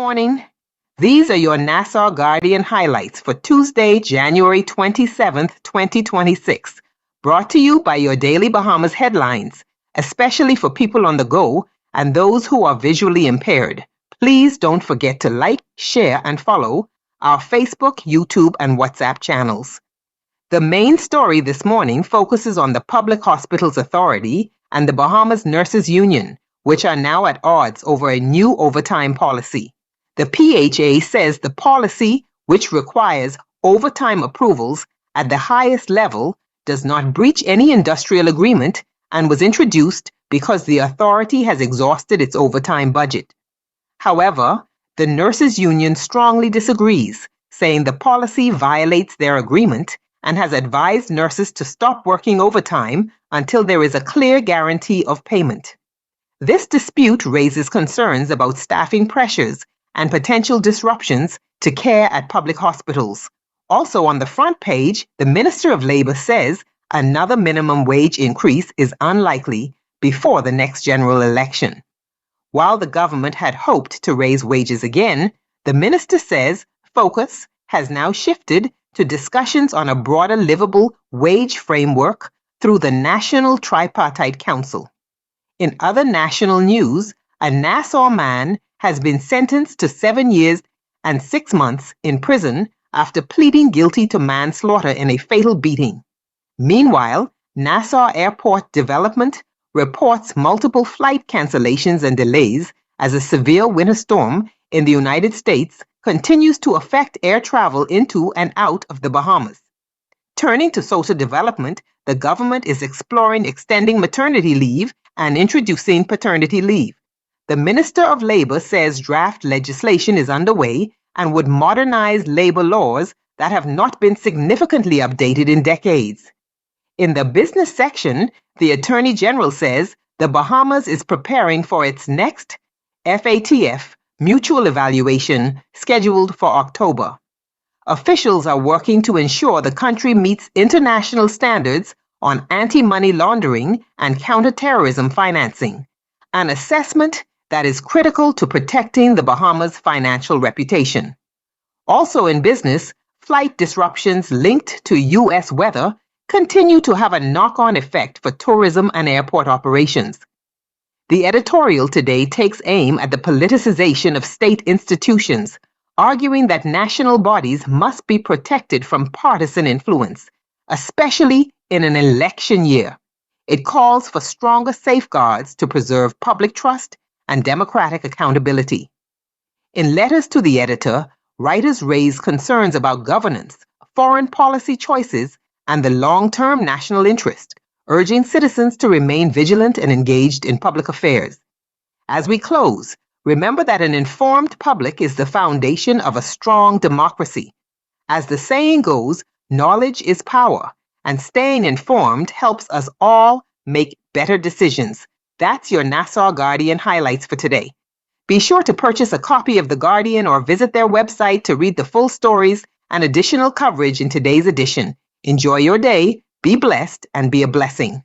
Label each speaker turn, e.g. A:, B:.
A: morning. These are your Nassau Guardian highlights for Tuesday, January 27th, 2026. Brought to you by your Daily Bahamas headlines, especially for people on the go and those who are visually impaired. Please don't forget to like, share, and follow our Facebook, YouTube, and WhatsApp channels. The main story this morning focuses on the Public Hospitals Authority and the Bahamas Nurses Union, which are now at odds over a new overtime policy. The PHA says the policy, which requires overtime approvals at the highest level, does not breach any industrial agreement and was introduced because the authority has exhausted its overtime budget. However, the Nurses Union strongly disagrees, saying the policy violates their agreement and has advised nurses to stop working overtime until there is a clear guarantee of payment. This dispute raises concerns about staffing pressures and potential disruptions to care at public hospitals. Also on the front page, the Minister of Labor says another minimum wage increase is unlikely before the next general election. While the government had hoped to raise wages again, the minister says focus has now shifted to discussions on a broader livable wage framework through the National Tripartite Council. In other national news, a Nassau man has been sentenced to 7 years and 6 months in prison after pleading guilty to manslaughter in a fatal beating. Meanwhile, Nassau Airport Development reports multiple flight cancellations and delays as a severe winter storm in the United States continues to affect air travel into and out of the Bahamas. Turning to social development, the government is exploring extending maternity leave and introducing paternity leave. The Minister of Labor says draft legislation is underway and would modernize labor laws that have not been significantly updated in decades. In the business section, the Attorney General says the Bahamas is preparing for its next FATF mutual evaluation scheduled for October. Officials are working to ensure the country meets international standards on anti-money laundering and counterterrorism financing, an assessment that is critical to protecting the Bahamas' financial reputation. Also in business, flight disruptions linked to U.S. weather continue to have a knock-on effect for tourism and airport operations. The editorial today takes aim at the politicization of state institutions, arguing that national bodies must be protected from partisan influence, especially in an election year. It calls for stronger safeguards to preserve public trust and democratic accountability. In letters to the editor, writers raise concerns about governance, foreign policy choices, and the long-term national interest, urging citizens to remain vigilant and engaged in public affairs. As we close, remember that an informed public is the foundation of a strong democracy. As the saying goes, knowledge is power, and staying informed helps us all make better decisions. That's your Nassau Guardian highlights for today. Be sure to purchase a copy of The Guardian or visit their website to read the full stories and additional coverage in today's edition. Enjoy your day, be blessed, and be a blessing.